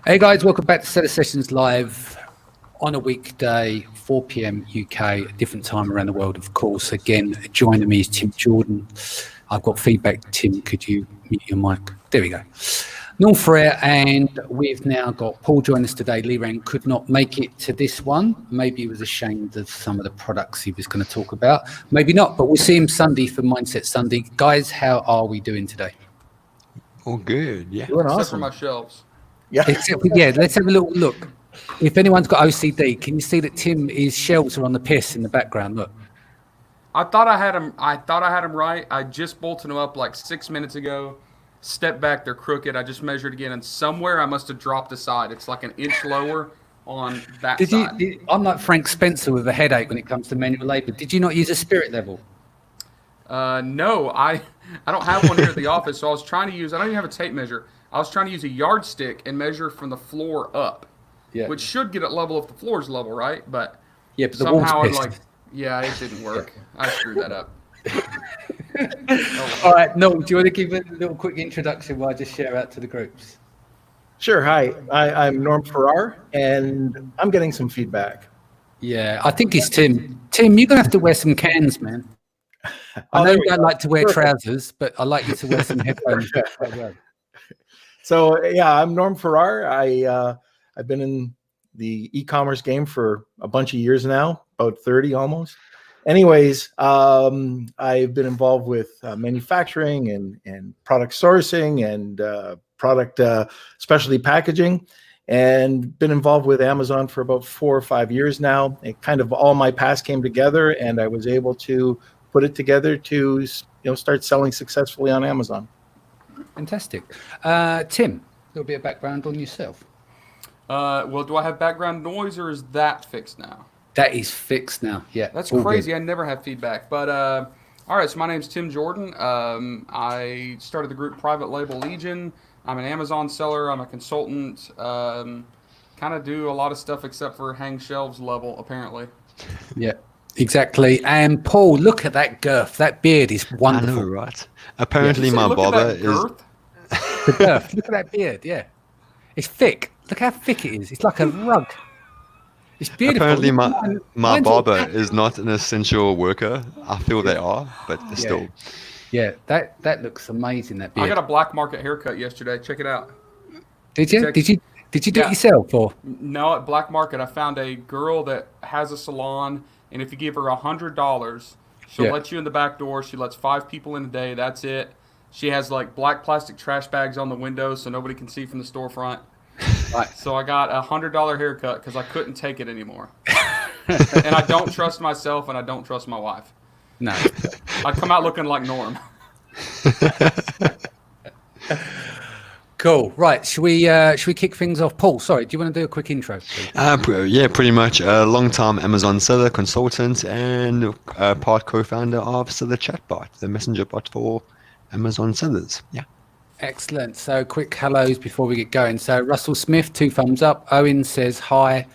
Hey guys, welcome back to Seller Sessions Live on a weekday, 4 p.m. UK, a different time around the world, of course. Again, joining me is Tim Jordan. I've got feedback. Tim, could you mute your mic? There we go. Norm Ferrer, and we've now got Paul joining us today. Lee Rand could not make it to this one. Maybe he was ashamed of some of the products he was going to talk about. Maybe not, but we'll see him Sunday for Mindset Sunday. Guys, how are we doing today? All good, yeah. Doing Except awesome. for my shelves. Yeah. Yeah, let's have a little look. If anyone's got OCD, can you see that his shelves are on the piss in the background? Look. I thought I had them right. I just bolted them up like 6 minutes ago. Step back, they're crooked. I just measured again, and somewhere I must have dropped the side. It's like an inch lower on that side. I'm like Frank Spencer with a headache when it comes to manual labor. Did you not use a spirit level? No, I don't have one here at the office, so I was trying to use. I don't even have a tape measure. I was trying to use a yardstick and measure from the floor up, which should get it level if the floor's level, right? But yeah, but the somehow wall's I'm pissed. it didn't work. I screwed that up. All right, Noel, do you want to give a little quick introduction while I just share out to the groups? Sure. Hi, I'm Norm Farrar, and I'm getting some feedback. Yeah, I think it's Tim. Tim, you're going to have to wear some cans, man. I know you don't like to wear trousers, but I like you to wear some headphones. So, yeah, I'm Norm Farrar. I've been in the e-commerce game for a bunch of years now, about 30 almost. Anyways, I've been involved with manufacturing and product sourcing and product specialty packaging, and been involved with Amazon for about 4 or 5 years now. It kind of all my past came together, and I was able to put it together to start selling successfully on Amazon. Fantastic. Tim, a little bit of background on yourself. Well, do I have background noise, or is that fixed now? That is fixed now. Yeah, That's all crazy. good. I never have feedback. But all right, so my name's Tim Jordan. I started the group Private Label Legion. I'm an Amazon seller. I'm a consultant. Kind of do a lot of stuff except for hang shelves level, apparently. Yeah, exactly. And Paul, look at that girth. That beard is wonderful. I know, right? Apparently, my Look at barber that is. girth. The girth. Look at that beard. Yeah, it's thick. Look how thick it is. It's like a rug. It's beautiful. Apparently, my Mine's all barber tattered. is not an essential worker. I feel they are, but still. Yeah, that looks amazing. That beard. I got a black market haircut yesterday. Check it out. Did you? check- Did you do it Yeah. yourself or? No, at Black Market, I found a girl that has a salon, and if you give her $100, she'll Yeah. let you in the back door. She lets 5 people in a day. That's it. She has like black plastic trash bags on the window so nobody can see from the storefront. Right. So I got a $100 haircut because I couldn't take it anymore. And I don't trust myself, and I don't trust my wife. No. I'd come out looking like Norm. Cool. Right. Should we kick things off? Paul, sorry. Do you want to do a quick intro, please? Yeah, pretty much. A long-time Amazon seller, consultant, and part co-founder of Seller Chatbot, the messenger bot for Amazon sellers. Yeah. Excellent. So quick hellos before we get going. So Russell Smith, 2 thumbs up. Owen says hi.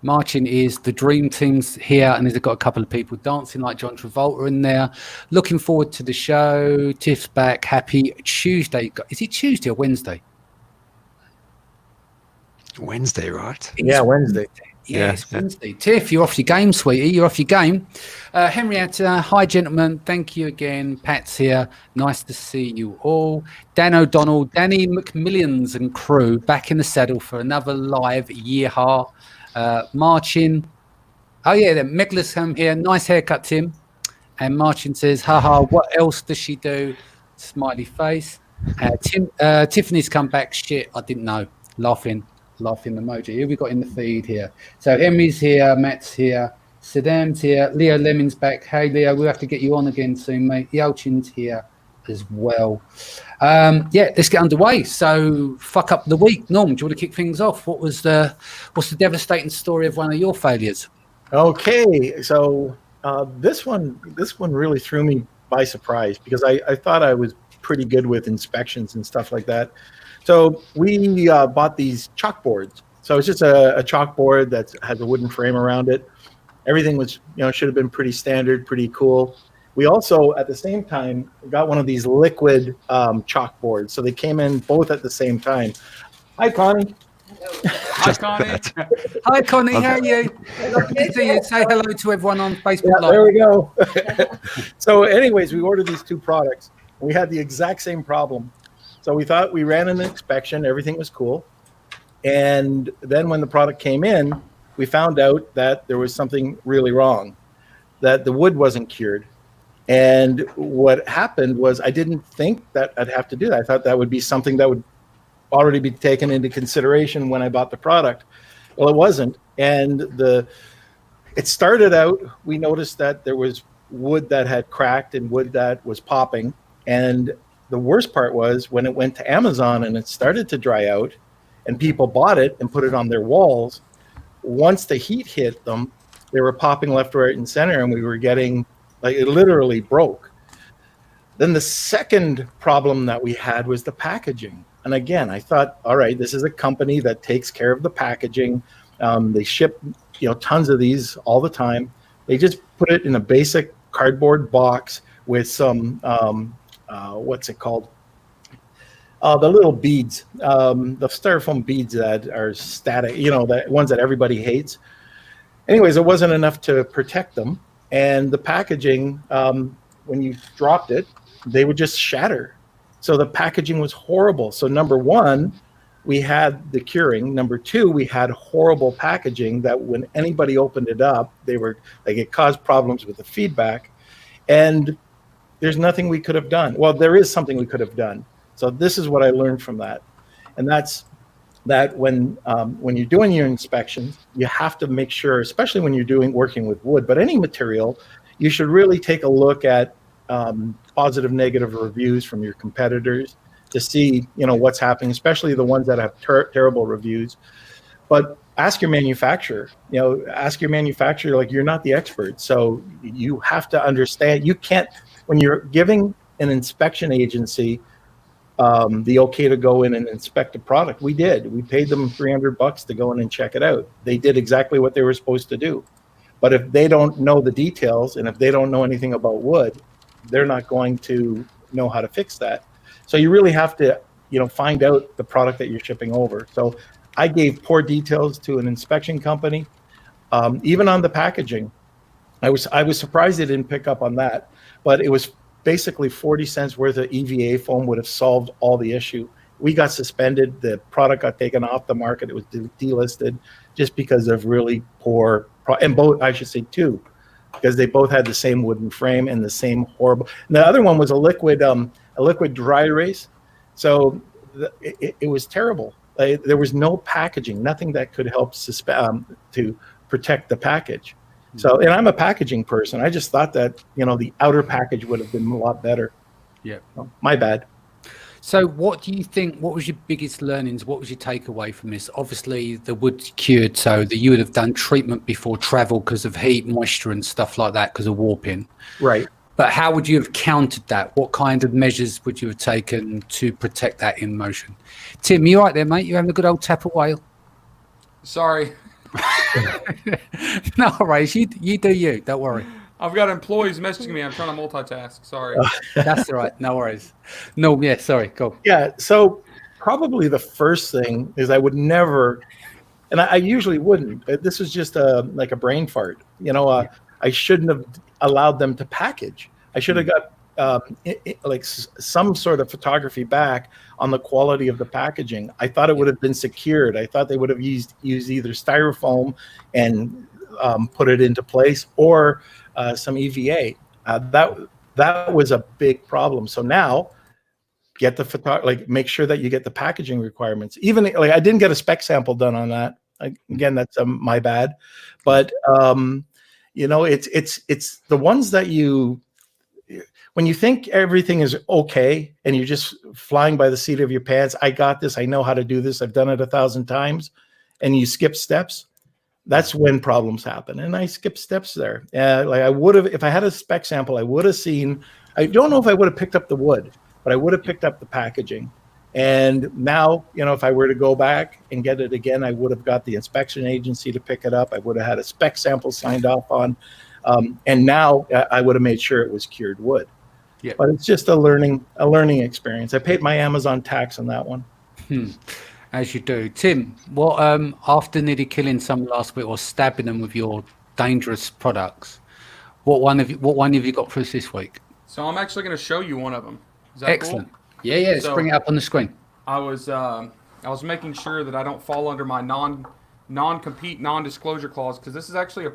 Martin is the dream team's here, and he's got a couple of people dancing like John Travolta in there. Looking forward to the show. Tiff's back. Happy Tuesday. Is it Tuesday or Wednesday? Wednesday, right? Yeah, Wednesday. Yeah, it's Wednesday. Tiff, you're off your game, sweetie. You're off your game. Henrietta, hi, gentlemen. Thank you again. Pat's here. Nice to see you all. Dan O'Donnell, Danny McMillions and crew back in the saddle for another live yeehaw. Marcin. Oh, yeah, then Meglis come here. Nice haircut, Tim. And Marcin says, haha, what else does she do? Smiley face. Tiffany's come back. Shit, I didn't know. Laughing emoji. Who we got in the feed here? So Henry's here, Matt's here, Saddam's here, Leo Lemon's back. Hey Leo, we'll have to get you on again soon, mate. Yelchin's here as well. Let's get underway. So fuck up the week. Norm, do you want to kick things off? What's the devastating story of one of your failures? Okay, so this one really threw me by surprise because I thought I was pretty good with inspections and stuff like that. So we bought these chalkboards. So it's just a chalkboard that has a wooden frame around it. Everything was, should have been pretty standard, pretty cool. We also, at the same time, got one of these liquid chalkboards. So they came in both at the same time. Hi, Connie. Hi, Connie. Hi, Connie. How are you? Lovely to see you. Say hello to everyone on Facebook Yeah, Live. there we go. So anyways, we ordered these two products. We had the exact same problem. So we thought we ran an inspection, everything was cool. And then when the product came in, we found out that there was something really wrong, that the wood wasn't cured. And what happened was I didn't think that I'd have to do that. I thought that would be something that would already be taken into consideration when I bought the product. Well, it wasn't. And it started out, we noticed that there was wood that had cracked and wood that was popping. And the worst part was when it went to Amazon and it started to dry out and people bought it and put it on their walls, once the heat hit them, they were popping left, right, and center, and we were getting, like, it literally broke. Then the second problem that we had was the packaging. And again, I thought, all right, this is a company that takes care of the packaging. They ship, tons of these all the time. They just put it in a basic cardboard box with some, what's it called? The little beads, the styrofoam beads that are static, the ones that everybody hates. Anyways, it wasn't enough to protect them. And the packaging, when you dropped it, they would just shatter. So the packaging was horrible. So number one, we had the curing. Number two, we had horrible packaging that when anybody opened it up, it caused problems with the feedback. And there's nothing we could have done. Well, there is something we could have done. So this is what I learned from that. And that's that when you're doing your inspections, you have to make sure, especially when you're working with wood, but any material, you should really take a look at positive, negative reviews from your competitors to see, what's happening, especially the ones that have terrible reviews. But ask your manufacturer, like, you're not the expert. So you have to understand, you can't, when you're giving an inspection agency the okay to go in and inspect a product. We did. We paid them $300 to go in and check it out. They did exactly what they were supposed to do. But if they don't know the details and if they don't know anything about wood, they're not going to know how to fix that. So you really have to, find out the product that you're shipping over. So I gave poor details to an inspection company, even on the packaging. I was surprised they didn't pick up on that, but it was basically 40 cents worth of EVA foam would have solved all the issue. We got suspended. The product got taken off the market. It was delisted just because of really poor, and both, I should say two, because they both had the same wooden frame and the same horrible. And the other one was a liquid dry erase. So it was terrible. There was no packaging, nothing that could help to protect the package. So, and I'm a packaging person. I just thought that, the outer package would have been a lot better. Yeah. So, my bad. So what do you think, what was your biggest learnings? What was your takeaway from this? Obviously the wood's cured, so that you would have done treatment before travel because of heat, moisture and stuff like that because of warping. Right. But how would you have countered that? What kind of measures would you have taken to protect that in motion? Tim, you right there, mate? You having a good old tap of whale? Sorry. No worries. You do you. Don't worry. I've got employees messaging me. I'm trying to multitask. Sorry. That's all right. No worries. No, yeah, sorry. Go. Yeah. So probably the first thing is I would never, and I usually wouldn't, but this was just like a brain fart. I shouldn't have allowed them to package. I should have got some sort of photography back on the quality of the packaging. I thought it would have been secured. I thought they would have used either styrofoam and put it into place or some EVA. That was a big problem. So now get the make sure that you get the packaging requirements. Even like I didn't get a spec sample done on that. Again, that's my bad. But it's the ones that when you think everything is okay and you're just flying by the seat of your pants, I got this, I know how to do this, I've done it 1,000 times, and you skip steps, that's when problems happen. And I skipped steps there. Like I would have, if I had a spec sample, I would have seen, I don't know if I would have picked up the wood, but I would have picked up the packaging. And now, if I were to go back and get it again, I would have got the inspection agency to pick it up. I would have had a spec sample signed off on. And now I would have made sure it was cured wood. Yeah. But it's just a learning experience. I paid my Amazon tax on that one. As you do. Tim, what after nearly killing some last week or stabbing them with your dangerous products, what one have you got for us this week? So I'm actually going to show you one of them. Is that Excellent. cool? Yeah, let's So- bring it up on the screen. I was making sure that I don't fall under my non-compete, non-disclosure clause, because this is actually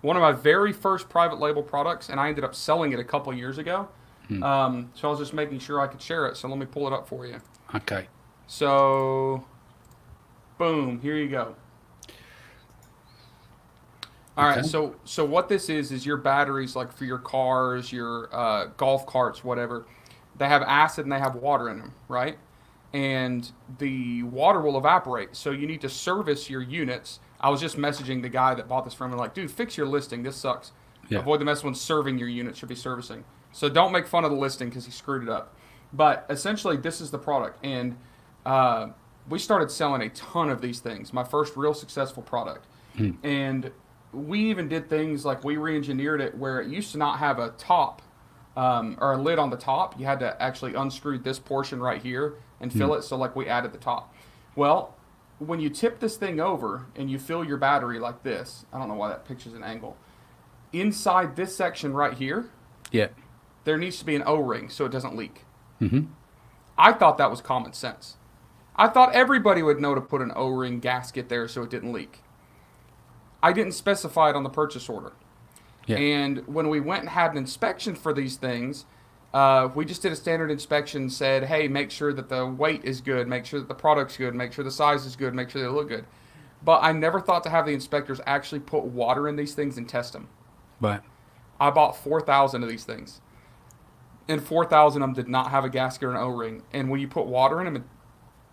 one of my very first private label products, and I ended up selling it a couple years ago. So I was just making sure I could share it. So let me pull it up for you. Okay. So, boom, here you go. All right, Okay. so what this is your batteries, like for your cars, your golf carts, whatever. They have acid and they have water in them, right? And the water will evaporate. So you need to service your units. I was just messaging the guy that bought this from me, like, dude, fix your listing. This sucks. Yeah. Avoid the mess when serving your unit, should be servicing. So don't make fun of the listing because he screwed it up. But essentially, this is the product. And we started selling a ton of these things. My first real successful product. And we even did things like we re-engineered it where it used to not have a top or a lid on the top. You had to actually unscrew this portion right here and fill it. So like we added the top. Well, when you tip this thing over and you fill your battery like this, I don't know why that picture's an angle. Inside this section right here, Yeah. there needs to be an O-ring so it doesn't leak. Mm-hmm. I thought that was common sense. I thought everybody would know to put an O-ring gasket there so it didn't leak. I didn't specify it on the purchase order. Yeah. And when we went and had an inspection for these things, we just did a standard inspection, said, hey, make sure that the weight is good, make sure that the product's good, make sure the size is good, make sure they look good. But I never thought to have the inspectors actually put water in these things and test them. Right. I bought 4,000 of these things. And 4,000 of them did not have a gasket or an O-ring. And when you put water in them and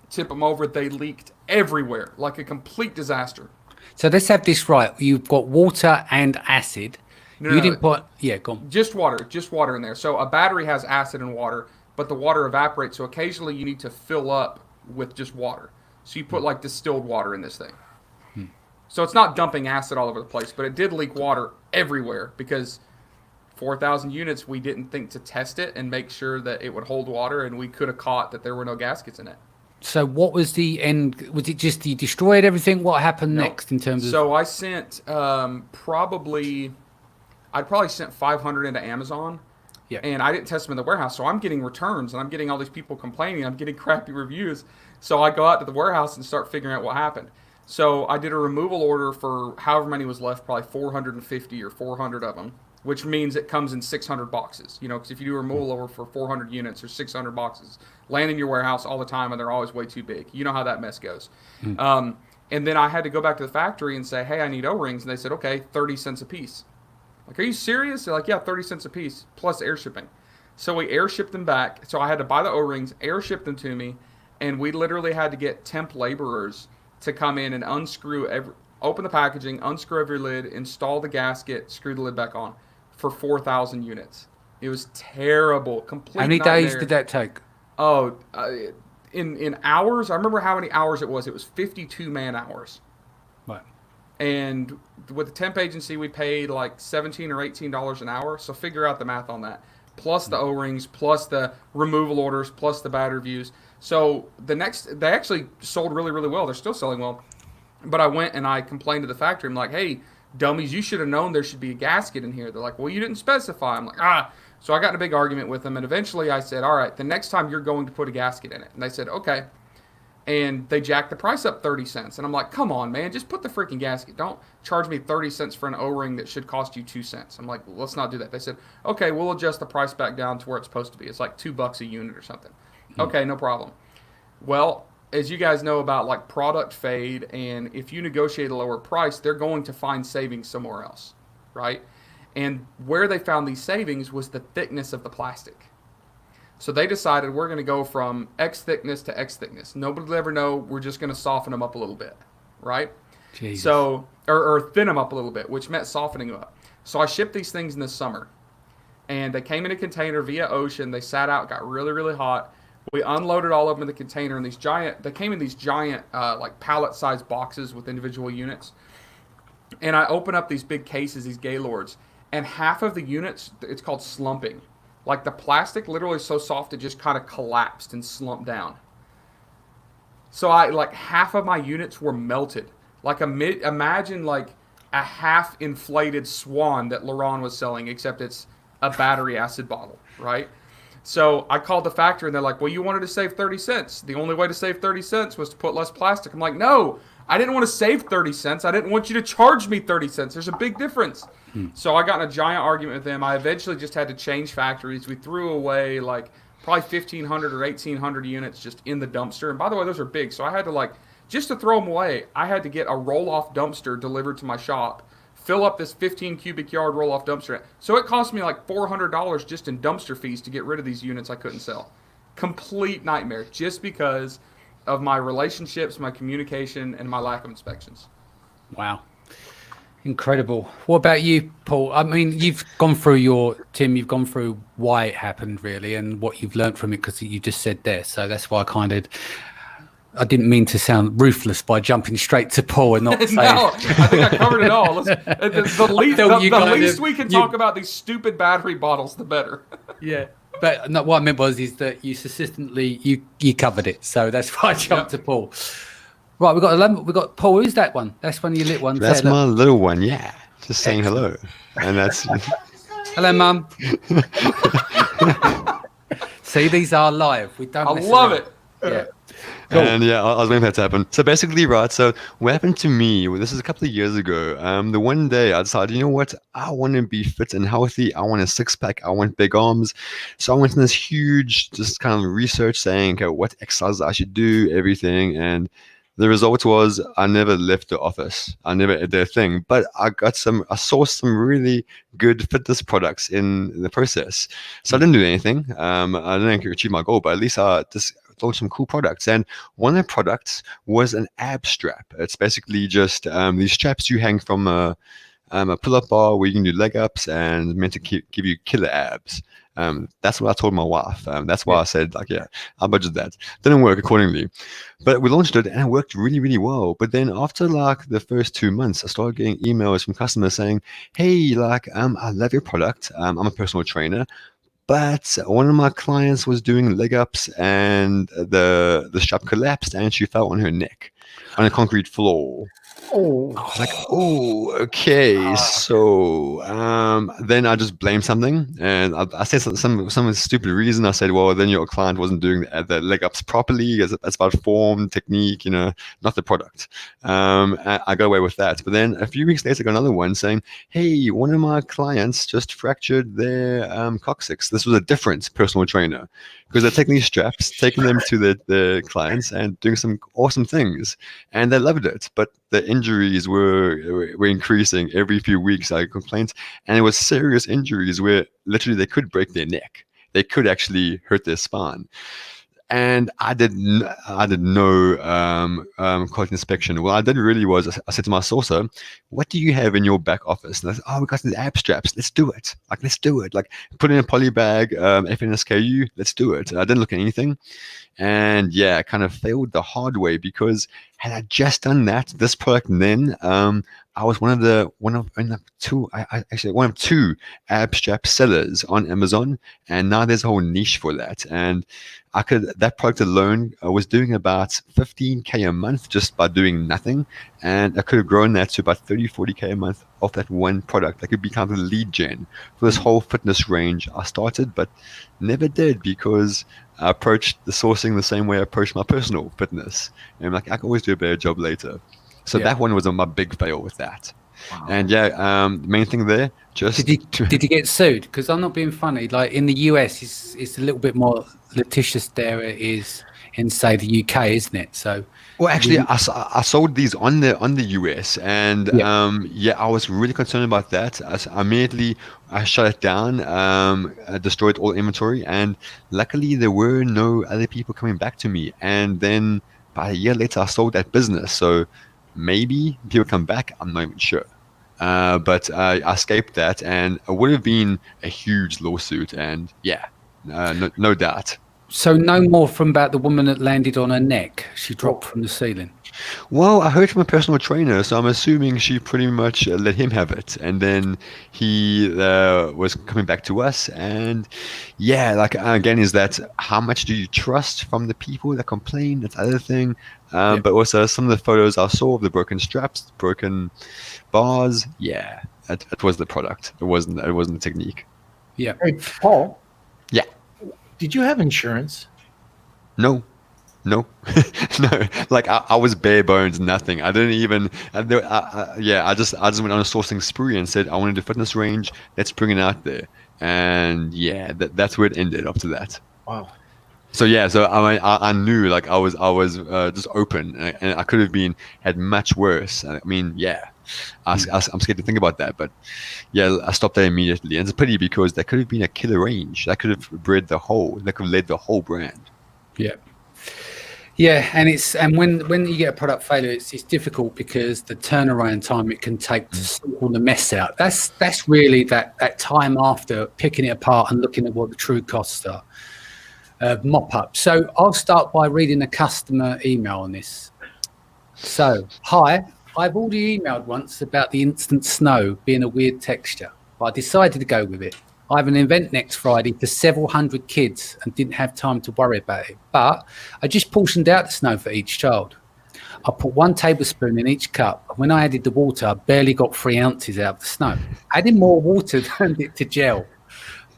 tip them over, they leaked everywhere, like a complete disaster. So let's have this right. You've got water and acid. No, You no, didn't put. Yeah, go on. Just water in there. So a battery has acid and water, but the water evaporates. So occasionally you need to fill up with just water. So you put like distilled water in this thing. So it's not dumping acid all over the place, but it did leak water everywhere because 4,000 units, we didn't think to test it and make sure that it would hold water, and we could have caught that there were no gaskets in it. So what was the end? Was it just you destroyed everything? What happened No. next in terms of? So I sent I'd probably sent 500 into Amazon. Yeah. And I didn't test them in the warehouse, so I'm getting returns and I'm getting all these people complaining. I'm getting crappy reviews. So I go out to the warehouse and start figuring out what happened. So I did a removal order for however many was left, probably 450 or 400 of them, which means it comes in 600 boxes. You know, because if you do a removal order for 400 units or 600 boxes, land in your warehouse all the time, and they're always way too big. You know how that mess goes. And then I had to go back to the factory and say, hey, I need O-rings. And they said, okay, 30 cents a piece. Like, are you serious? They're like, yeah, 30 cents a piece plus air shipping. So we air shipped them back. So I had to buy the O-rings, air ship them to me, and we literally had to get temp laborers to come in and open the packaging, unscrew every lid, install the gasket, screw the lid back on for 4,000 units. It was terrible. Complete How many nightmare. days did that take? Oh, in hours, I remember how many hours it was. It was 52 man hours. Right. And with the temp agency, we paid like $17 or $18 an hour. So figure out the math on that. Plus the O-rings, plus the removal orders, plus the battery reviews. So they actually sold really, really well. They're still selling well. But I went and I complained to the factory. I'm like, hey, dummies, you should have known there should be a gasket in here. They're like, well, you didn't specify. I'm like, So I got in a big argument with them. And eventually I said, all right, the next time you're going to put a gasket in it. And they said, okay. And they jacked the price up 30 cents. And I'm like, come on, man, just put the freaking gasket. Don't charge me 30 cents for an O-ring that should cost you 2 cents. I'm like, let's not do that. They said, okay, we'll adjust the price back down to where it's supposed to be. It's like $2 a unit or something. Okay, no problem. Well, as you guys know about like product fade, and if you negotiate a lower price, they're going to find savings somewhere else, right? And where they found these savings was the thickness of the plastic. So they decided we're going to go from X thickness to X thickness. Nobody will ever know. We're just going to soften them up a little bit, right? Jesus. So, or thin them up a little bit, which meant softening them up. So I shipped these things in the summer, and they came in a container via ocean. They sat out, got really, really hot. We unloaded all of them in the container, and they came in these giant, like pallet-sized boxes with individual units. And I open up these big cases, these Gaylords, and half of the units, it's called slumping. Like the plastic literally is so soft it just kind of collapsed and slumped down. So I like half of my units were melted. Like imagine like a half inflated Swan that Laurent was selling, except it's a battery acid bottle, right? So I called the factory and they're like, well, you wanted to save 30 cents. The only way to save 30 cents was to put less plastic. I'm like, no, I didn't want to save 30 cents. I didn't want you to charge me 30 cents. There's a big difference. So I got in a giant argument with them. I eventually just had to change factories. We threw away like probably 1,500 or 1,800 units just in the dumpster. And by the way, those are big. So I had to like, just to throw them away, I had to get a roll-off dumpster delivered to my shop, fill up this 15 cubic yard roll-off dumpster. So it cost me like $400 just in dumpster fees to get rid of these units I couldn't sell. Complete nightmare, just because of my relationships, my communication, and my lack of inspections. Wow. Incredible. What about you, Paul? I mean, you've gone through Tim, you've gone through why it happened really and what you've learned from it, because you just said there. So that's why I didn't mean to sound ruthless by jumping straight to Paul and not saying. No, I think I covered it all. The least we can talk about these stupid battery bottles, the better. Yeah. But no, what I meant is that you consistently, you covered it. So that's why I jumped to Paul. Right, we've got Paul. Who's that one? That's one of your little ones. That's my little one, yeah. Just saying hello. And that's... Hello, Mum. See, these are live. We don't. I love it. Yeah. Cool. And yeah, I was waiting for that to happen. So basically, right, so what happened to me, this is a couple of years ago, the one day I decided, you know what, I want to be fit and healthy. I want a six-pack. I want big arms. So I went in this huge, just kind of research saying, okay, what exercises I should do, everything. And the result was I never left the office. I never did a thing. But I sourced some really good fitness products in the process. So I didn't do anything. I didn't achieve my goal, but at least I just launched some cool products. And one of the products was an ab strap. It's basically just these straps you hang from a pull-up bar where you can do leg ups and meant to give you killer abs. That's what I told my wife. That's why I said, like, yeah, I'll budget that. Didn't work accordingly. But we launched it and it worked really, really well. But then after like the first 2 months, I started getting emails from customers saying, hey, like, I love your product. I'm a personal trainer. But one of my clients was doing leg ups and the strap collapsed and she fell on her neck on a concrete floor. Oh, I was like, oh, okay. So then I just blamed something, and I said some stupid reason. I said, well, then your client wasn't doing the leg ups properly. That's about form, technique, not the product. I got away with that. But then a few weeks later, I got another one saying, hey, one of my clients just fractured their coccyx. This was a different personal trainer, because they're taking these straps, taking them to the clients and doing some awesome things. And they loved it. But the injuries were increasing every few weeks. I complained. And it was serious injuries where literally they could break their neck. They could actually hurt their spine. And I did no quality inspection. What I did really was I said to my sourcer, what do you have in your back office? And I said, oh, we got these ab straps. Let's do it. Let's do it. Like, put in a poly bag, FNSKU. Let's do it. And I didn't look at anything. And yeah, I kind of failed the hard way, because had I just done that, this product then, I was one of two ab strap sellers on Amazon, and now there's a whole niche for that. And that product alone was doing about 15K a month just by doing nothing, and I could have grown that to about 30-40K a month off that one product. That could be kind of the lead gen for this whole fitness range I started, but never did, because I approached the sourcing the same way I approached my personal fitness, and like, I can always do a better job later. So that one was my big fail with that. Wow. And yeah, the main thing there, just did you get sued? Because I'm not being funny. Like, in the US, it's a little bit more litigious there it is in, say, the UK, isn't it? So, well, actually, I sold these on the US, and I was really concerned about that. I immediately shut it down, destroyed all inventory, and luckily there were no other people coming back to me. And then about a year later, I sold that business. So maybe people come back, I'm not even sure. But I escaped that, and it would have been a huge lawsuit, and no doubt. So no more from about the woman that landed on her neck. She dropped from the ceiling. Well, I heard from a personal trainer, so I'm assuming she pretty much let him have it, and then he was coming back to us, and yeah, like again, is that how much do you trust from the people that complain? That's the other thing, Yeah. but also some of the photos I saw of the broken straps, broken bars. Yeah, it was the product. It wasn't. It wasn't the technique. Yeah. Hey, Paul. Yeah. Did you have insurance? No. No, no. Like I was bare bones, nothing. I didn't even. I just went on a sourcing spree and said I want to do fitness range. Let's bring it out there, and yeah, that's where it ended. After that, Wow. so yeah, so I knew like I was just open, and I could have had much worse. I mean, yeah, I'm scared to think about that, but yeah, I stopped there immediately, and it's a pity because that could have been a killer range. That could have led the whole brand. Yeah. Yeah, and when you get a product failure, it's difficult because the turnaround time it can take to sort all the mess out. That's really that time after picking it apart and looking at what the true costs are. Mop up. So I'll start by reading a customer email on this. So, hi, I've already emailed once about the instant snow being a weird texture, but I decided to go with it. I have an event next Friday for several hundred kids and didn't have time to worry about it. But I just portioned out the snow for each child. I put 1 tablespoon in each cup. And when I added the water, I barely got 3 ounces out of the snow. Adding more water turned it to gel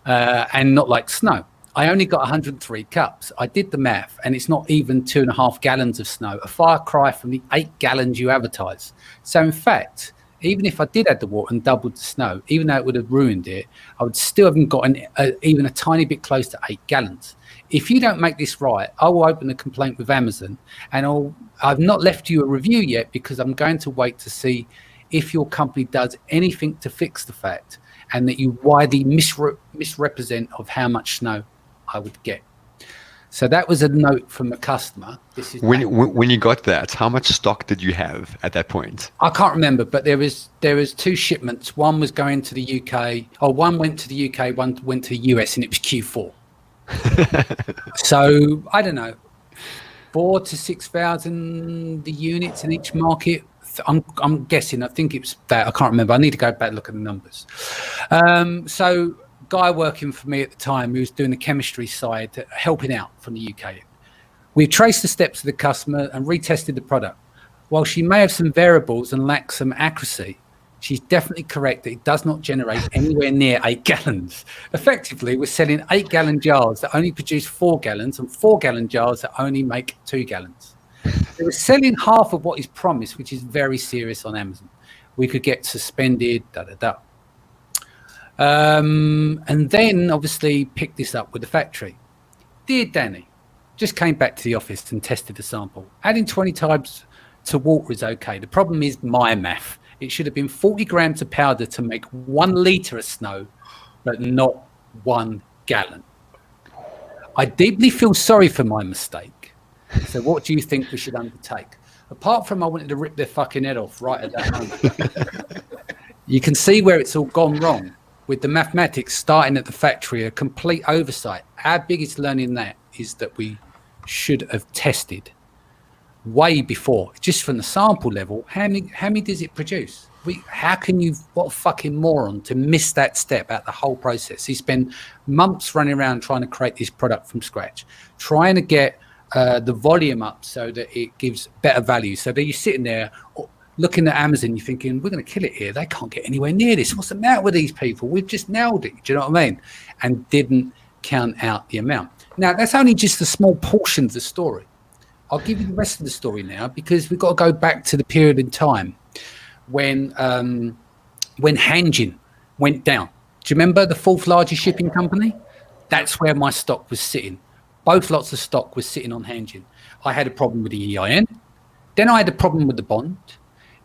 and not like snow. I only got 103 cups. I did the math, and it's not even 2.5 gallons of snow, a far cry from the 8 gallons you advertise. So in fact, even if I did add the water and doubled the snow, even though it would have ruined it, I would still haven't gotten even a tiny bit close to 8 gallons. If you don't make this right, I will open a complaint with Amazon, and I've not left you a review yet because I'm going to wait to see if your company does anything to fix the fact and that you widely misrepresent of how much snow I would get. So that was a note from a customer. This is when you got that, how much stock did you have at that point? I can't remember, but there was 2 shipments. One was going to the UK, or one went to the UK, one went to the US, and it was Q4. So I don't know, 4,000 to 6,000 units in each market. I'm guessing. I think it was that. I can't remember. I need to go back and look at the numbers. So guy working for me at the time who was doing the chemistry side, helping out from the UK. We traced the steps of the customer and retested the product. While she may have some variables and lack some accuracy, she's definitely correct that it does not generate anywhere near 8 gallons. Effectively, we're selling 8-gallon jars that only produce 4 gallons and 4-gallon jars that only make 2 gallons. They were selling half of what is promised, which is very serious on Amazon. We could get suspended, and then obviously pick this up with the factory. Dear Danny, just came back to the office and tested the sample. Adding 20 times to water is okay. The problem is my math. It should have been 40 grams of powder to make 1 litre of snow, but not 1 gallon. I deeply feel sorry for my mistake. So what do you think we should undertake? Apart from I wanted to rip their fucking head off right at that moment. You can see where it's all gone wrong. With the mathematics starting at the factory, a complete oversight. Our biggest learning in that is that we should have tested way before, just from the sample level. How many does it produce? How can you, what a fucking moron to miss that step out the whole process. He spent months running around trying to create this product from scratch, trying to get the volume up so that it gives better value. So that you're sitting there looking at Amazon, you're thinking, we're going to kill it here. They can't get anywhere near this. What's the matter with these people? We've just nailed it. Do you know what I mean? And didn't count out the amount. Now, that's only just a small portion of the story. I'll give you the rest of the story now because we've got to go back to the period in time when Hanjin went down. Do you remember the 4th largest shipping company? That's where my stock was sitting. Both lots of stock was sitting on Hanjin. I had a problem with the EIN. Then I had a problem with the bond.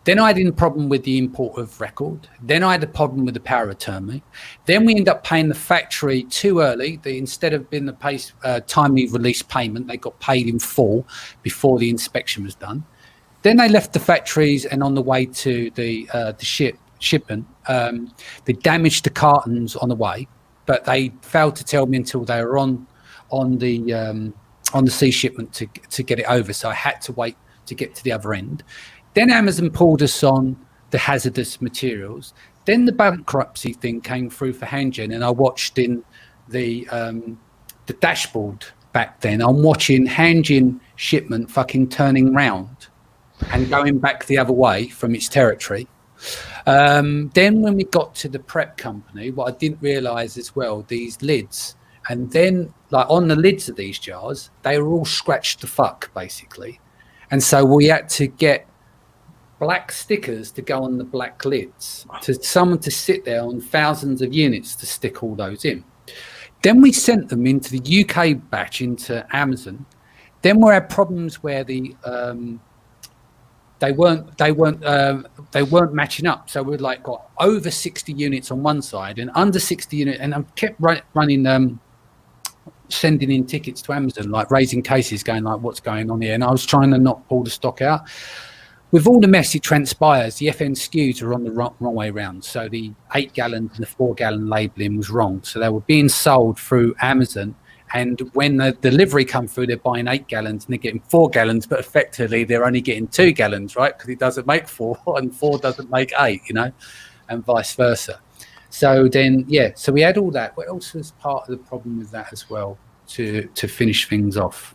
Then I had a problem with the import of record. Then I had a problem with the power of attorney. Then we end up paying the factory too early. Instead of being the timely release payment, they got paid in full before the inspection was done. Then they left the factories, and on the way to the shipment, they damaged the cartons on the way, but they failed to tell me until they were on the sea shipment to get it over. So I had to wait to get to the other end. Then Amazon pulled us on the hazardous materials. Then the bankruptcy thing came through for HandGen, and I watched in the dashboard back then. I'm watching HandGen shipment fucking turning round and going back the other way from its territory. Then when we got to the prep company, what I didn't realise as well, these lids, and then like on the lids of these jars, they were all scratched to fuck basically, and so we had to get black stickers to go on the black lids, to someone to sit there on thousands of units to stick all those in. Then we sent them into the UK batch into Amazon. Then we had problems where they weren't matching up. So we'd like got over 60 units on one side and under 60 units, and I kept running sending in tickets to Amazon, like raising cases, going like, what's going on here? And I was trying to not pull the stock out. With all the mess, it transpires, the FN SKUs are on the wrong way around. So the 8 gallons and the 4 gallon labeling was wrong. So they were being sold through Amazon. And when the delivery come through, they're buying 8 gallons and they're getting 4 gallons, but effectively they're only getting 2 gallons, right? Because it doesn't make 4 and 4 doesn't make 8, you know, and vice versa. So then, yeah, so we had all that. What else was part of the problem with that as well to finish things off?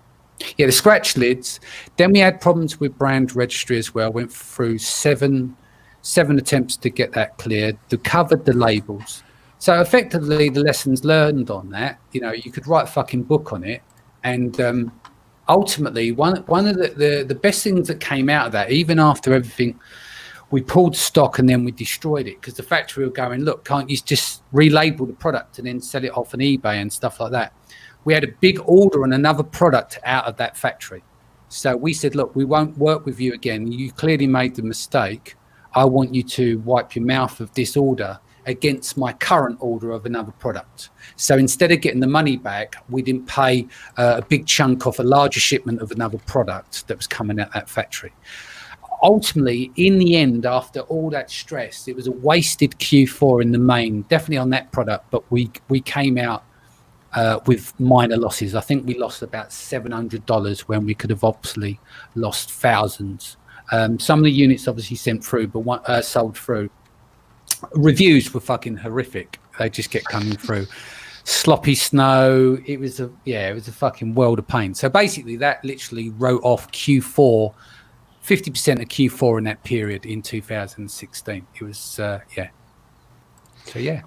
Yeah, the scratch lids. Then we had problems with brand registry as well. Went through seven attempts to get that cleared. They covered the labels. So effectively, the lessons learned on that, you know, you could write a fucking book on it. And ultimately, one of the best things that came out of that, even after everything, we pulled stock and then we destroyed it because the factory were going, look, can't you just relabel the product and then sell it off on eBay and stuff like that? We had a big order on another product out of that factory. So we said, look, we won't work with you again. You clearly made the mistake. I want you to wipe your mouth of this order against my current order of another product. So instead of getting the money back, we didn't pay a big chunk off a larger shipment of another product that was coming out that factory. Ultimately, in the end, after all that stress, it was a wasted Q4 in the main, definitely on that product, but we came out with minor losses. I think we lost about $700 when we could have obviously lost thousands. Some of the units obviously sent through, but sold through. Reviews were fucking horrific. They just kept coming through. Sloppy snow. It was a fucking world of pain. So basically, that literally wrote off Q4, 50% of Q4 in that period in 2016. It was So yeah.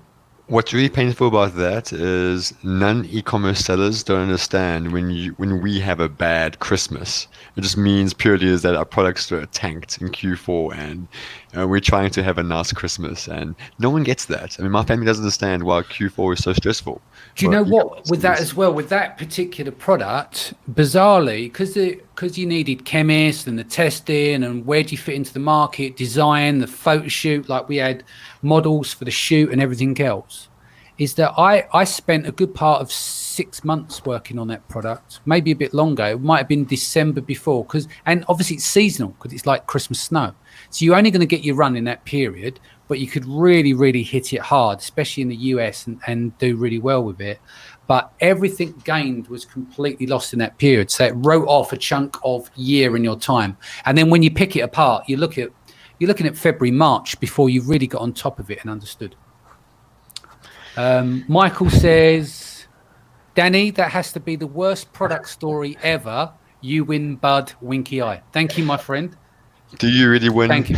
What's really painful about that is non-e-commerce sellers don't understand when we have a bad Christmas. It just means purely is that our products are tanked in Q4 and we're trying to have a nice Christmas, and no one gets that. I mean, my family doesn't understand why Q4 is so stressful. Do you know what? With that as well, with that particular product, bizarrely, because you needed chemists and the testing and where do you fit into the market, design, the photo shoot, like we had models for the shoot and everything else, is that I spent a good part of 6 months working on that product, maybe a bit longer. It might have been December before, and obviously it's seasonal because it's like Christmas snow. So you're only going to get your run in that period, but you could really, really hit it hard, especially in the US, and do really well with it. But everything gained was completely lost in that period. So it wrote off a chunk of year in your time. And then when you pick it apart, you're looking at February, March before you really got on top of it and understood. Michael says, Danny, that has to be the worst product story ever. You win, bud, winky eye. Thank you, my friend. Do you really win? Thank you.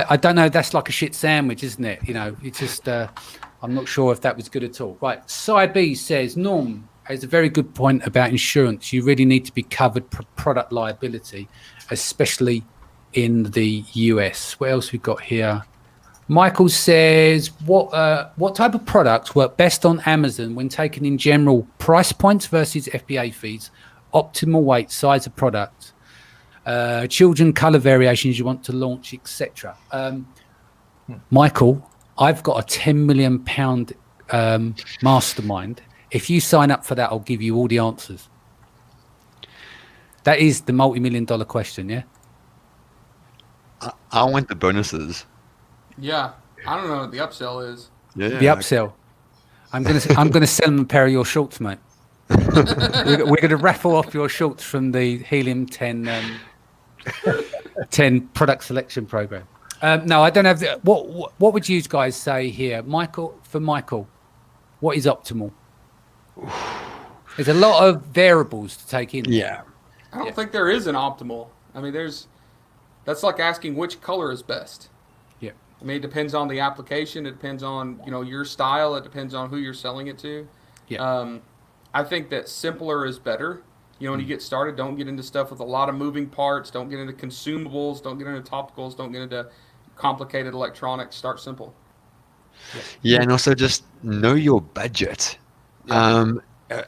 I don't know. That's like a shit sandwich, isn't it? You know, it's just, I'm not sure if that was good at all. Right. Cy B says, Norm has a very good point about insurance. You really need to be covered for product liability, especially in the US. What else we got here? Michael says, what type of products work best on Amazon when taken in general price points versus FBA fees, optimal weight, size of product, children color variations you want to launch, etc. Michael, I've got a £10 million mastermind. If you sign up for that, I'll give you all the answers. That is the multi-million-dollar question, yeah? I want the bonuses. Yeah, I don't know what the upsell is. Yeah, the upsell. I'm gonna sell them a pair of your shorts, mate. We're going to raffle off your shorts from the Helium 10 10 product selection program. No, I don't have the. What would you guys say here, Michael? For Michael, what is optimal? There's a lot of variables to take in. Yeah. I don't think there is an optimal. I mean, that's like asking which color is best. Yeah. I mean, it depends on the application. It depends on, your style. It depends on who you're selling it to. Yeah. I think that simpler is better. When you get started, don't get into stuff with a lot of moving parts. Don't get into consumables. Don't get into topicals. Don't get into complicated electronics. Start simple. Yeah, and also just know your budget. Yeah.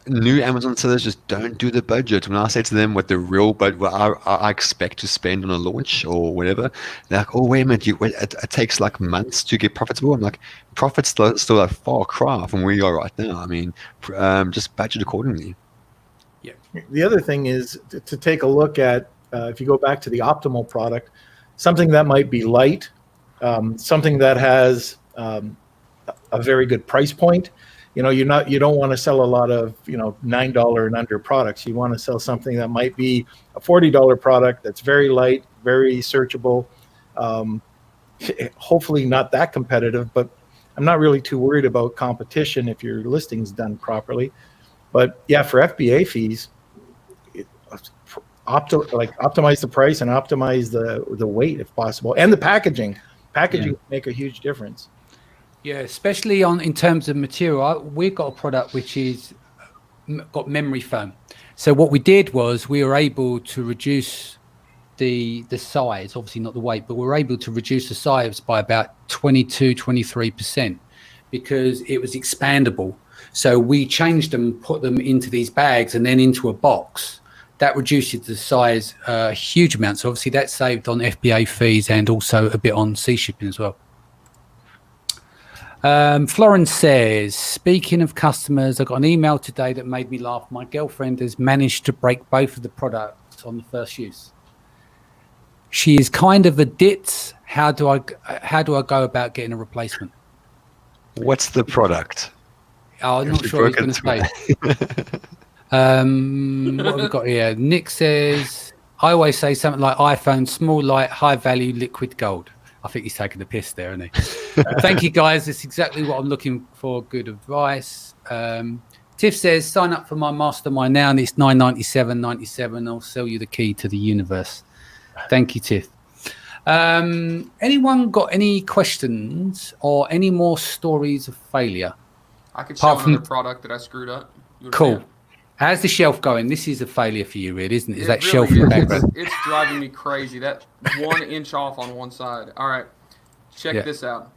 New Amazon sellers just don't do the budget. When I say to them what the real budget, what I expect to spend on a launch or whatever, they're like, "Oh, wait a minute, it takes like months to get profitable." I'm like, "Profit's still a far cry from where you are right now." I mean, just budget accordingly. Yeah. The other thing is to take a look at, if you go back to the optimal product, something that might be light, something that has a very good price point. You don't want to sell a lot of, $9 and under products. You want to sell something that might be a $40 product that's very light, very searchable. Hopefully not that competitive, but I'm not really too worried about competition if your listing's done properly. But yeah, for FBA fees, optimize the price and optimize the weight if possible, and the packaging. Packaging make a huge difference. Yeah, especially in terms of material. We've got a product which is got memory foam. So what we did was we were able to reduce the size, obviously not the weight, but we were able to reduce the size by about 23% because it was expandable. So we changed them, put them into these bags and then into a box. That reduces the size a huge amount. So obviously that saved on FBA fees and also a bit on sea shipping as well. Florence says, speaking of customers, I got an email today that made me laugh. My girlfriend has managed to break both of the products on the first use. She is kind of a ditz. How do I go about getting a replacement? What's the product? Oh, I'm not sure what he's going to say. What have we got here? Nick says, I always say something like iPhone, small, light, high value, liquid gold. I think he's taking the piss there, isn't he? Thank you, guys. It's exactly what I'm looking for. Good advice. Tiff says, sign up for my mastermind now, and it's $9.97.97. I'll sell you the key to the universe. Thank you, Tiff. Anyone got any questions or any more stories of failure? I could show another product that I screwed up. Cool. How's the shelf going? This is a failure for you, really, isn't it? Is that really shelf in the background? It's driving me crazy. That 1 inch off on one side. All right. Check this out.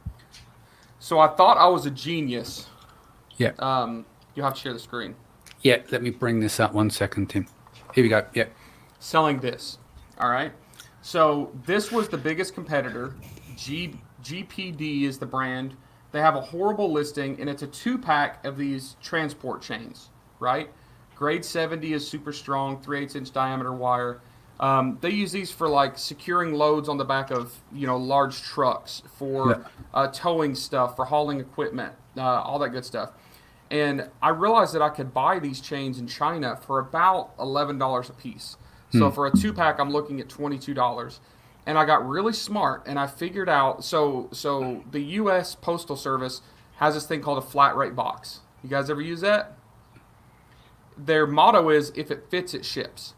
So I thought I was a genius. Yeah. You'll have to share the screen. Yeah, let me bring this up 1 second, Tim. Here we go. Yeah. Selling this. All right. So this was the biggest competitor. GPD is the brand. They have a horrible listing, and it's a 2-pack of these transport chains, right? Grade 70 is super strong, 3/8 inch diameter wire. They use these for like securing loads on the back of large trucks, for towing stuff, for hauling equipment, all that good stuff. And I realized that I could buy these chains in China for about $11 a piece. So for a 2-pack, I'm looking at $22. And I got really smart, and I figured out. So the U.S. Postal Service has this thing called a flat rate box. You guys ever use that? Their motto is, if it fits, it ships.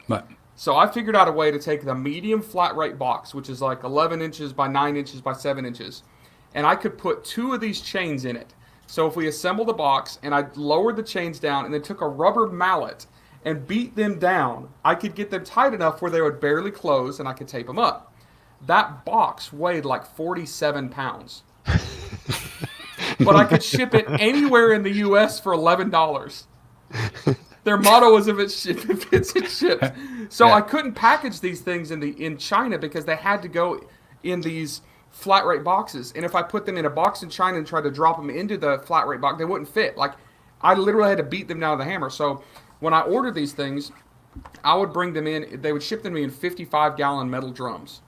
Right. So I figured out a way to take the medium flat rate box, which is like 11 inches by 9 inches by 7 inches, and I could put 2 of these chains in it. So if we assembled the box and I lowered the chains down and then took a rubber mallet and beat them down, I could get them tight enough where they would barely close and I could tape them up. That box weighed like 47 pounds. But I could ship it anywhere in the U.S. for $11. Their motto is, if it fits, it ships. So I couldn't package these things in China because they had to go in these flat rate boxes. And if I put them in a box in China and tried to drop them into the flat rate box, they wouldn't fit. Like, I literally had to beat them down with a hammer. So when I ordered these things, I would bring them in. They would ship them to me in 55-gallon metal drums.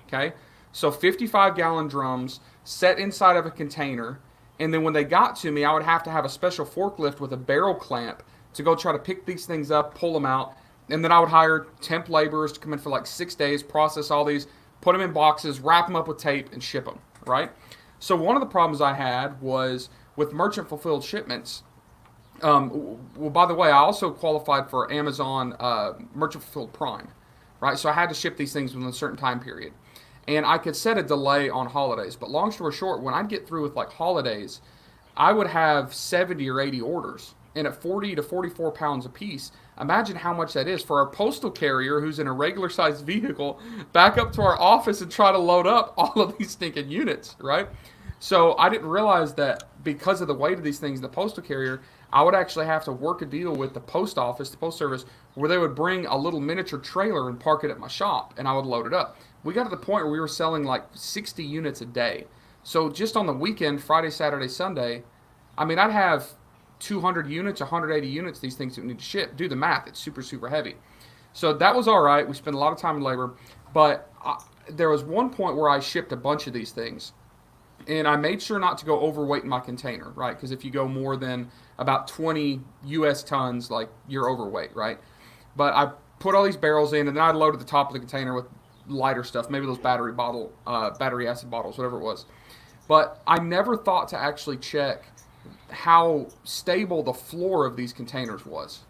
Okay? So 55-gallon drums set inside of a container. And then when they got to me, I would have to have a special forklift with a barrel clamp to go try to pick these things up, pull them out, and then I would hire temp laborers to come in for like 6 days, process all these, put them in boxes, wrap them up with tape, and ship them, right? So one of the problems I had was with merchant fulfilled shipments. Well, by the way, I also qualified for Amazon merchant fulfilled Prime, right? So I had to ship these things within a certain time period. And I could set a delay on holidays. But long story short, when I'd get through with like holidays, I would have 70 or 80 orders. And at 40 to 44 pounds a piece, imagine how much that is for our postal carrier who's in a regular sized vehicle back up to our office and try to load up all of these stinking units, right? So I didn't realize that because of the weight of these things, the postal carrier, I would actually have to work a deal with the post office, the post service, where they would bring a little miniature trailer and park it at my shop, and I would load it up. We got to the point where we were selling like 60 units a day. So just on the weekend, Friday, Saturday, Sunday, I mean, I'd have 200 units, 180 units, these things that we need to ship. Do the math. It's super, super heavy. So that was all right. We spent a lot of time and labor. But there was one point where I shipped a bunch of these things. And I made sure not to go overweight in my container, right? Because if you go more than about 20 U.S. tons, like, you're overweight, right? But I put all these barrels in, and then I loaded the top of the container with lighter stuff, maybe those battery acid bottles, whatever it was. But I never thought to actually check how stable the floor of these containers was,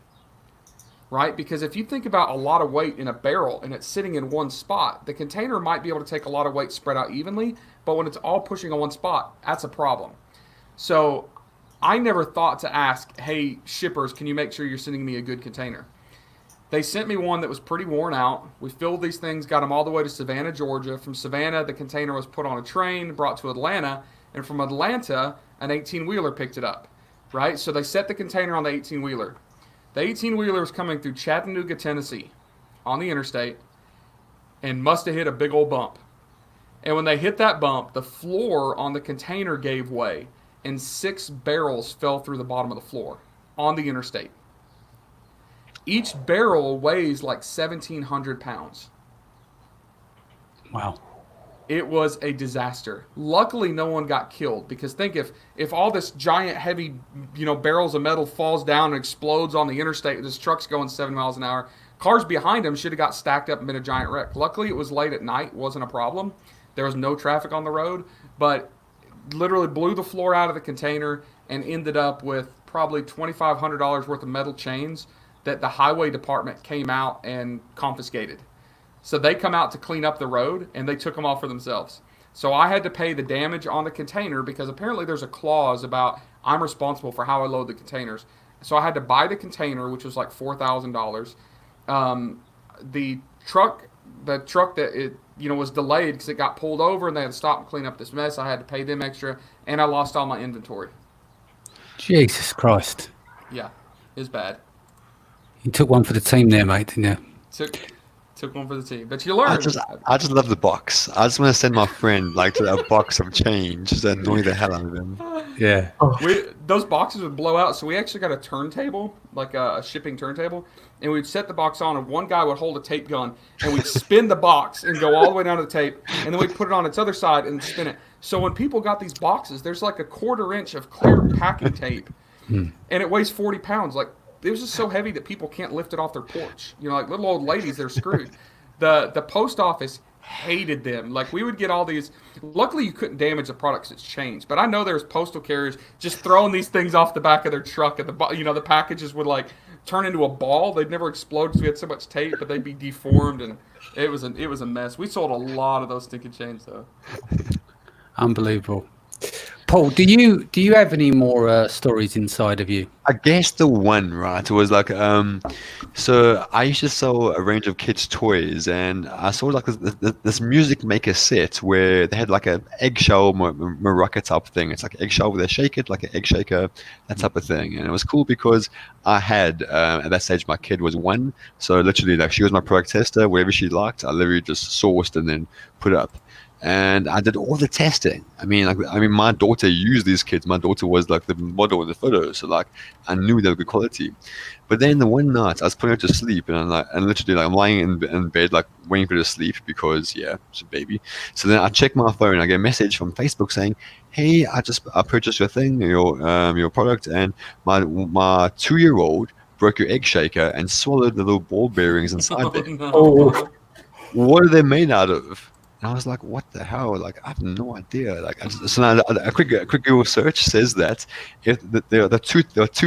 right? Because if you think about a lot of weight in a barrel and it's sitting in one spot, the container might be able to take a lot of weight spread out evenly, but when it's all pushing on one spot, that's a problem. So I never thought to ask, hey, shippers, can you make sure you're sending me a good container? They sent me one that was pretty worn out. We filled these things, got them all the way to Savannah, Georgia. From Savannah, the container was put on a train, brought to Atlanta, and from Atlanta, an 18-wheeler picked it up, right? So they set the container on the 18-wheeler. The 18-wheeler was coming through Chattanooga, Tennessee, on the interstate, and must have hit a big old bump. And when they hit that bump, the floor on the container gave way, and 6 barrels fell through the bottom of the floor on the interstate. Each barrel weighs like 1,700 pounds. Wow. It was a disaster. Luckily, no one got killed, because think if all this giant, heavy, barrels of metal falls down and explodes on the interstate, this truck's going 7 miles an hour, cars behind them should have got stacked up and been a giant wreck. Luckily, it was late at night, wasn't a problem. There was no traffic on the road, but literally blew the floor out of the container and ended up with probably $2,500 worth of metal chains that the highway department came out and confiscated. So they come out to clean up the road, and they took them all for themselves. So I had to pay the damage on the container, because apparently there's a clause about I'm responsible for how I load the containers. So I had to buy the container, which was like $4,000. The truck that it was delayed because it got pulled over, and they had to stop and clean up this mess. I had to pay them extra, and I lost all my inventory. Jesus Christ. Yeah, it's bad. You took one for the team there, mate, didn't you? Took one for the team, but you learn. I just love the box. I just want to send my friend to a box of change to annoy the hell out of him. Yeah. Those boxes would blow out, so we actually got a turntable, like a shipping turntable, and we'd set the box on, and one guy would hold a tape gun, and we'd spin the box and go all the way down to the tape, and then we'd put it on its other side and spin it. So when people got these boxes, there's like a 1/4 inch of clear packing tape, and it weighs 40 pounds. Like, it was just so heavy that people can't lift it off their porch. Like little old ladies, they're screwed. The post office hated them. Like, we would get all these. Luckily, you couldn't damage the products. It's changed. But I know there's postal carriers just throwing these things off the back of their truck, and the packages would like turn into a ball. They'd never explode because we had so much tape, but they'd be deformed, and it was a mess. We sold a lot of those stinking chains, though. Unbelievable. Paul, do you have any more stories inside of you? I guess the one, right, was like, so I used to sell a range of kids' toys, and I saw like this music maker set where they had like an eggshell maraca type thing. It's like eggshell where they shake it, like an egg shaker, that type of thing. And it was cool because I had, at that stage, my kid was 1. So literally, like, she was my product tester. Whatever she liked, I literally just sourced and then put up. And I did all the testing. I mean, my daughter used these kids. My daughter was like the model in the photo, so like I knew they were good quality. But then the one night I was putting her to sleep, and I'm lying in bed, like waiting for her to sleep because she's a baby. So then I check my phone. I get a message from Facebook saying, "Hey, I purchased your thing, your product, and my 2-year-old broke your egg shaker and swallowed the little ball bearings inside there. no. Oh. What are they made out of? And I was like, what the hell? Like, I have no idea. Like, so now a quick Google search says that there are two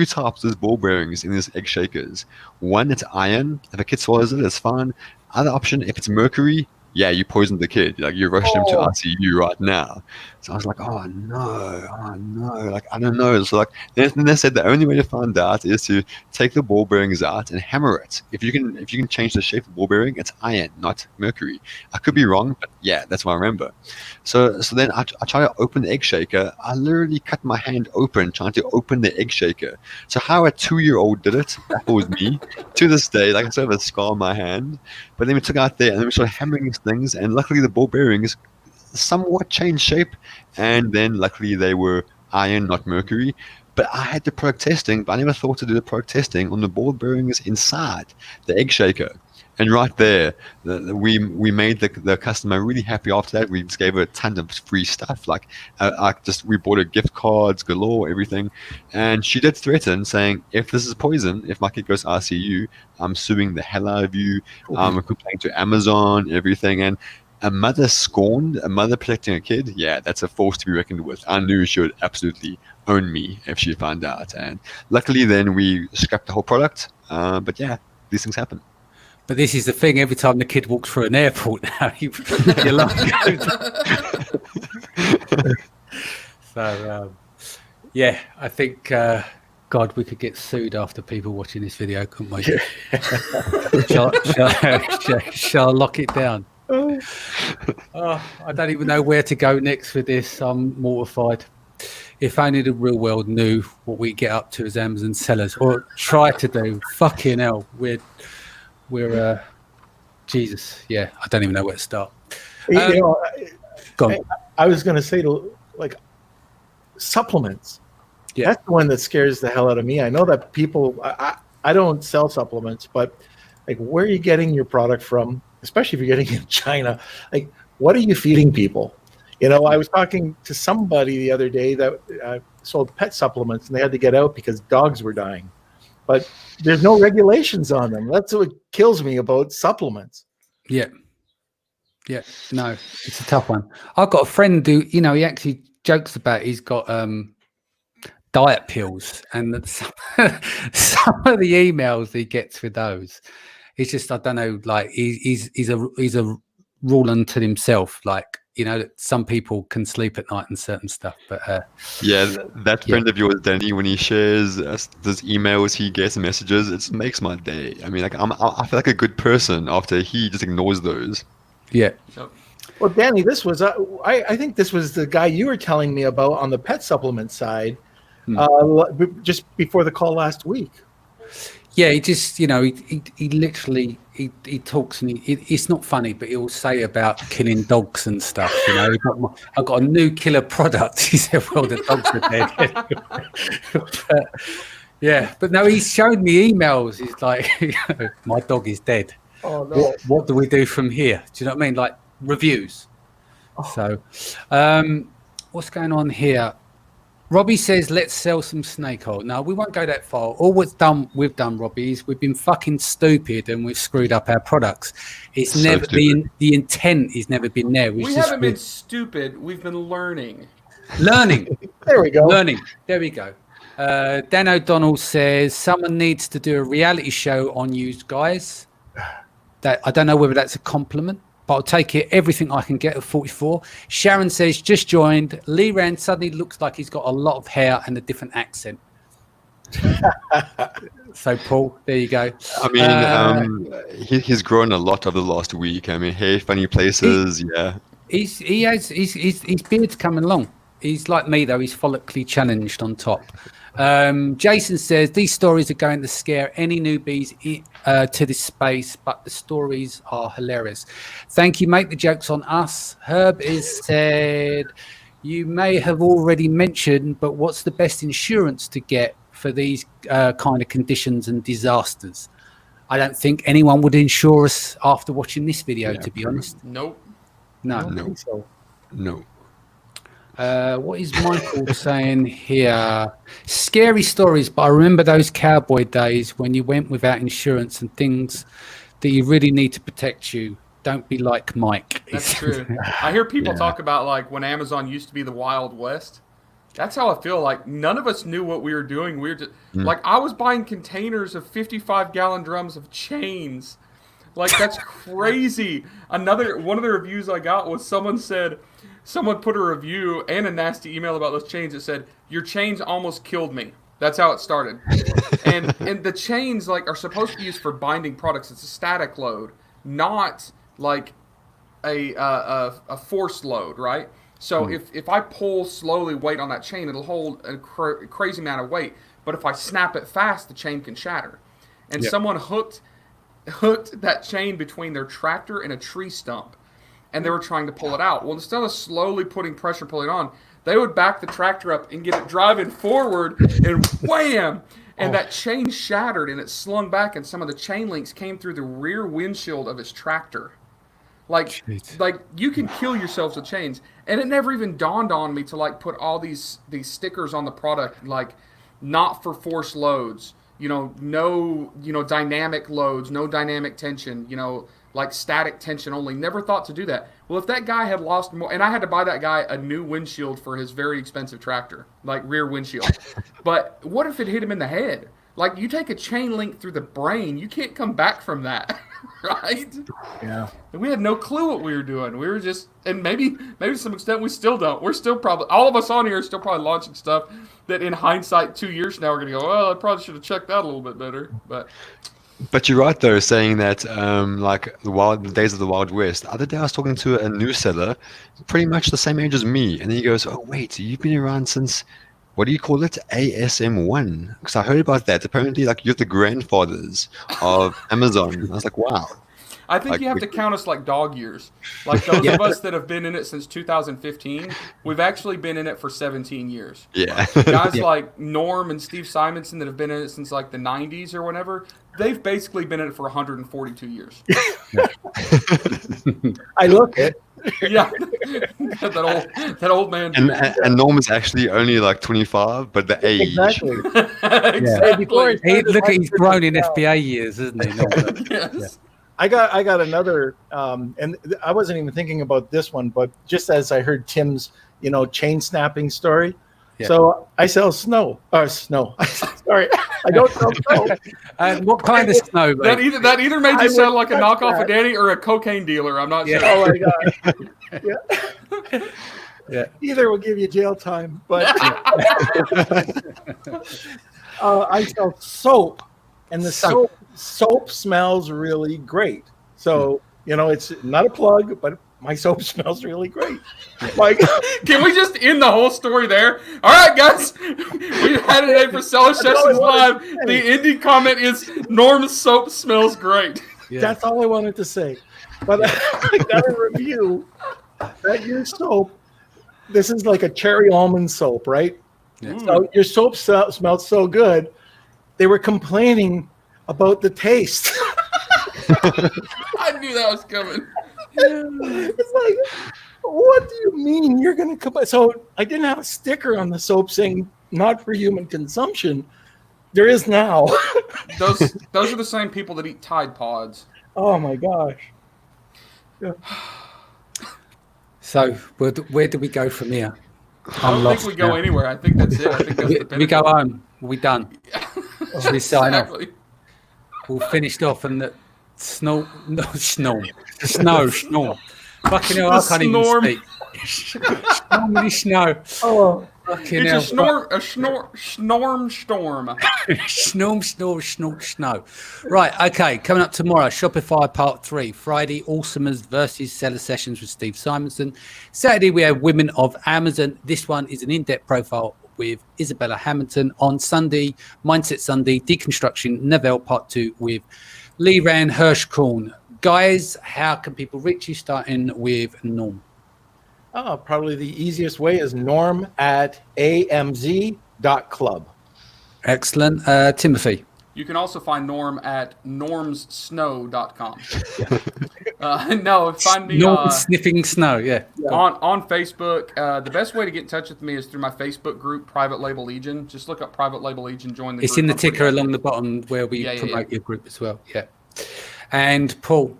types of these ball bearings in these egg shakers. One, it's iron. If a kid swallows it, it's fine. Other option, if it's mercury, yeah, you poisoned the kid. Like, you rushed him to ICU right now. So I was like, oh no, like, I don't know. So like, then they said the only way to find out is to take the ball bearings out and hammer it. If you can change the shape of the ball bearing, it's iron, not mercury. I could be wrong, but yeah, that's what I remember. So then I try to open the egg shaker. I literally cut my hand open trying to open the egg shaker. So how a 2-year-old did it, that was me. To this day, like, I still have a scar on my hand. But then we took out there and then we started hammering these things, and luckily the ball bearings somewhat changed shape, and then luckily they were iron, not mercury. But I had the product testing, but I never thought to do the product testing on the ball bearings inside the egg shaker. And right there, we made the customer really happy after that. We just gave her a ton of free stuff. Like, we bought her gift cards galore, everything. And she did threaten, saying, if this is poison, if my kid goes to ICU, I'm suing the hell out of you. I'm complaining to Amazon, everything. And a mother protecting a kid, yeah, that's a force to be reckoned with. I knew she would absolutely own me if she found out. And luckily then we scrapped the whole product. But yeah, these things happen. But this is the thing, every time the kid walks through an airport now, your life goes. So, yeah, I think, God, we could get sued after people watching this video, couldn't we? Shall I lock it down? Oh, I don't even know where to go next with this. I'm mortified. If only the real world knew what we get up to as Amazon sellers, or try to do. Fucking hell, we're Jesus. Yeah, I don't even know where to start. Go on. I was going to say, like, supplements. Yeah. That's the one that scares the hell out of me. I know that people. I don't sell supplements, but like, where are you getting your product from? Especially if you're getting in China, like, what are you feeding people? You know, I was talking to somebody the other day that sold pet supplements, and they had to get out because dogs were dying. But there's no regulations on them. That's what kills me about supplements. Yeah. No, it's a tough one. I've got a friend who, you know, he actually jokes about he's got diet pills, and some of the emails he gets with those. It's just, I don't know, like, he's a rule unto himself. Like, you know, that some people can sleep at night and certain stuff. But yeah, that friend of yours, Danny, when he shares those emails he gets and messages, it makes my day. I mean, like, I feel like a good person after he just ignores those. Yeah. Well, Danny, this was I think this was the guy you were telling me about on the pet supplement side, just before the call last week. Yeah, he just, you know, he literally he talks, and it's not funny, but he'll say about killing dogs and stuff. You know, I've got a new killer product. He said, well, the dogs are dead. but no, he's showed me emails. He's like, you know, my dog is dead. Oh no! What do we do from here? Do you know what I mean? Like, reviews. So, what's going on here? Robbie says, let's sell some snake oil. No, we won't go that far. All we've done, Robbie, is we've been fucking stupid and we've screwed up our products. It's so never the intent has never been there. We haven't been stupid. We've been learning. There we go. There we go. Dan O'Donnell says, someone needs to do a reality show on you guys. That I don't know whether that's a compliment, but I'll take it, everything I can get at 44. Sharon says, just joined. Lee Rand suddenly looks like he's got a lot of hair and a different accent. So, Paul, there you go. I mean, he's grown a lot over the last week. I mean, hair, funny places, yeah. His beard's coming along. He's like me, though. He's follically challenged on top. Jason says, these stories are going to scare any newbies to this space, but the stories are hilarious. Thank you, mate. The joke's on us. Herb is said, you may have already mentioned, but what's the best insurance to get for these kind of conditions and disasters? I don't think anyone would insure us after watching this video, to be honest. Nope. No. No. What is Michael saying here? Scary stories, but I remember those cowboy days when you went without insurance and things that you really need to protect you. Don't be like Mike. That's true. I hear people talk about like when Amazon used to be the Wild West. That's how I feel. Like none of us knew what we were doing. We were just like I was buying containers of 55-gallon drums of chains. Like that's crazy. One of the reviews I got was someone put a review and a nasty email about those chains that said your chains almost killed me. That's how it started. and the chains like are supposed to be used for binding products. It's a static load, not like a forced load, right? So if I pull slowly weight on that chain, it'll hold a crazy amount of weight. But if I snap it fast, the chain can shatter. And someone hooked that chain between their tractor and a tree stump, and they were trying to pull it out. Well, instead of slowly putting pressure pulling it on, they would back the tractor up and get it driving forward, and wham! And that chain shattered, and it slung back, and some of the chain links came through the rear windshield of his tractor. Like you can kill yourselves with chains, and it never even dawned on me to like put all these stickers on the product, like not for force loads, no, dynamic loads, no dynamic tension, like static tension only. Never thought to do that. Well, if that guy had lost more, and I had to buy that guy a new windshield for his very expensive tractor, like rear windshield. But what if it hit him in the head? Like you take a chain link through the brain, you can't come back from that, right? Yeah. And we had no clue what we were doing. We were just, and maybe to some extent we still don't. We're still probably, all of us on here are still probably launching stuff that in hindsight 2 years from now we're going to go, well, I probably should have checked that a little bit better. But you're right though, saying that like the days of the Wild West. The other day I was talking to a new seller, pretty much the same age as me, and then he goes, "Oh wait, you've been around since." What do you call it? ASM1? Because I heard about that. Apparently, like you're the grandfathers of Amazon. I was like, wow. I think you have to count us like dog years. Like those of us that have been in it since 2015, we've actually been in it for 17 years. Yeah. Guys like Norm and Steve Simonson that have been in it since like the 90s or whatever, they've basically been in it for 142 years. I look it. Yeah, that old man. And Norm is actually only like 25, but the age. Exactly. Exactly. Look, he's grown in FBA years, isn't he? Yes. Yeah. I got another, and I wasn't even thinking about this one, but just as I heard Tim's, chain snapping story. Yeah. So I sell snow. Sorry, I don't sell snow. What kind of snow? That either made you sound like a knockoff of Danny or a cocaine dealer. I'm not sure. Oh my god. Yeah. Either will give you jail time, but I sell soap, and the soap smells really great. So it's not a plug, but my soap smells really great. Like, can we just end the whole story there? All right, guys, we've had it today for Seller Sessions Live. The ending comment is Norm's soap smells great. Yeah. That's all I wanted to say. But I got a review that your soap. This is like a cherry almond soap, right? Yeah. So your soap smelled so good, they were complaining about the taste. I knew that was coming. It's like, what do you mean you're going to come? So I didn't have a sticker on the soap saying not for human consumption. There is now. Those are the same people that eat Tide Pods. Oh my gosh. Yeah. So where do we go from here? I don't think we go anywhere. I think that's it. I think that's we go home. We're done. Yeah. We sign off. We'll finish off and the snow. Fucking hell, I can't even speak. Snormity snow. Oh, fucking hell. It's a snorm storm. Snow. Right, okay, coming up tomorrow, Shopify Part 3. Friday, Awesomers versus Seller Sessions with Steve Simonson. Saturday, we have Women of Amazon. This one is an in-depth profile with Isabella Hamilton. On Sunday, Mindset Sunday, Deconstruction Neville Part 2 with Lee Rand Hirschkorn. Guys, how can people reach you, starting with Norm? Oh, probably the easiest way is norm@amz.club. Excellent. Timothy? You can also find Norm at normssnow.com. No, find me... Norm sniffing snow, yeah. on Facebook. The best way to get in touch with me is through my Facebook group, Private Label Legion. Just look up Private Label Legion, join the It's group. in the I'm pretty ticker active. along the bottom where we Yeah, yeah, promote your group as well. Yeah. And Paul,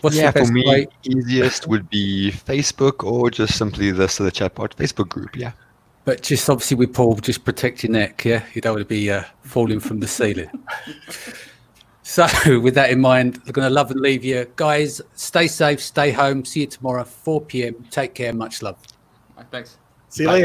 what's Yeah, the best for me, way? easiest would be Facebook or just simply the chatbot Facebook group. Yeah. But just obviously with Paul, just protect your neck. Yeah, you don't want to be falling from the ceiling. So with that in mind, we're going to love and leave you. Guys, stay safe, stay home. See you tomorrow, 4 p.m. Take care. Much love. All right, thanks. See you later.